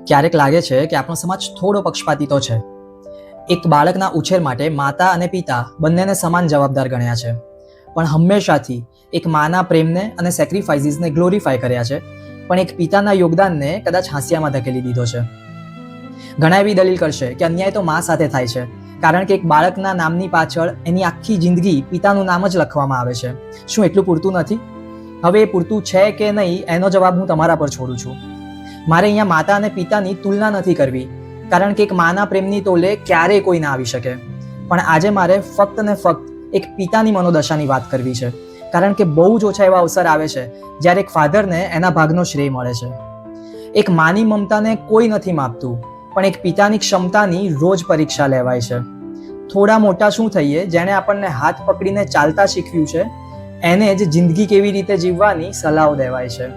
ક્યારેક લાગે છે કે આપણો સમાજ થોડો પક્ષપાતી તો છે. એક બાળકના ઉછેર માટે માતા અને પિતા બંનેને સમાન જવાબદાર ગણ્યા છે, પણ હંમેશાથી એક માના પ્રેમને અને સેક્રિફાઇસીસને ગ્લોરીફાય કર્યા છે, પણ એક પિતાના યોગદાનને કદાચ હાસ્યામાં ધકેલી દીધો છે. ઘણા એવી દલીલ કરશે કે અન્યાય તો મા સાથે થાય છે, કારણ કે એક બાળકના નામની પાછળ એની આખી જિંદગી પિતાનું નામ જ લખવામાં આવે છે. શું એટલું પૂરતું નથી? હવે એ પૂરતું છે કે નહીં એનો જવાબ હું તમારા પર છોડું છું. મારે અહીંયા માતા અને પિતાની તુલના નથી કરવી, કારણ કે એક માના પ્રેમની તોલે ક્યારેય કોઈ ના આવી શકે. પણ આજે મારે ફક્ત ને ફક્ત એક પિતાની મનોદશાની વાત કરવી છે, કારણ કે બહુ જ ઓછા એવા અવસર આવે છે જ્યારે એક ફાધરને એના ભાગનો શ્રેય મળે છે. એક માની મમતાને કોઈ નથી માપતું, પણ એક પિતાની ક્ષમતાની રોજ પરીક્ષા લેવાય છે. થોડા મોટા શું થઈએ, જેણે આપણને હાથ પકડીને ચાલતા શીખવ્યું છે, એને જ જિંદગી કેવી રીતે જીવવાની સલાહ દેવાય છે.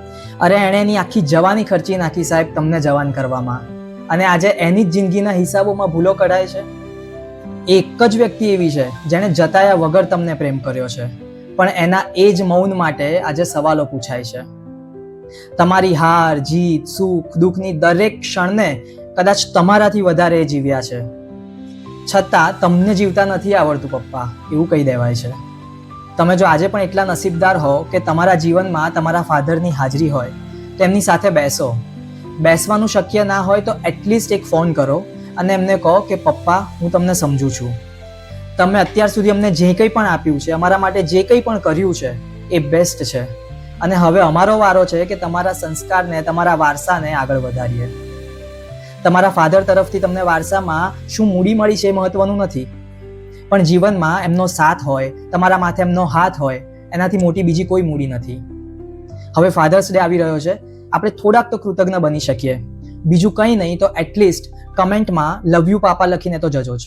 અરે એણે એની આખી જવાની ખર્ચી નાખી સાહેબ તમને જવાન કરવામાં, અને આજે એની જ જિંદગીના હિસાબોમાં ભૂલો કઢાય છે. એક જ વ્યક્તિ એવી છે જેણે જતાયા વગર તમને પ્રેમ કર્યો છે, પણ એના એ જ મૌન માટે આજે સવાલો પૂછાય છે. તમારી હાર જીત સુખ દુઃખની દરેક ક્ષણને કદાચ તમારાથી વધારે જીવ્યા છે, છતાં તમને જીવતા નથી આવડતું પપ્પા, એવું કહી દેવાય છે. તમે જો આજે પણ એટલા નસીબદાર હો કે તમારા જીવનમાં તમારા ફાધરની હાજરી હોય, તો એમની સાથે બેસો. બેસવાનું શક્ય ના હોય તો એટલીસ્ટ એક ફોન કરો અને એમને કહો કે પપ્પા હું તમને સમજું છું. તમે અત્યાર સુધી અમને જે કંઈ પણ આપ્યું છે, અમારા માટે જે કંઈ પણ કર્યું છે, એ બેસ્ટ છે, અને હવે અમારો વારો છે કે તમારા સંસ્કારને તમારા વારસાને આગળ વધારીએ. તમારા ફાધર તરફથી તમને વારસામાં શું મૂડી મળી છે એ મહત્વનું નથી, પણ જીવનમાં એમનો સાથ હોય, તમારા માથે એમનો હાથ હોય, એનાથી મોટી બીજી કોઈ મૂડી નથી. હવે ફાધર્સ ડે આવી રહ્યો છે, આપણે થોડાક તો કૃતજ્ઞ બની શકીએ. બીજું કંઈ નહીં તો એટલીસ્ટ કમેન્ટમાં લવ યુ પાપા લખીને તો જજો જ.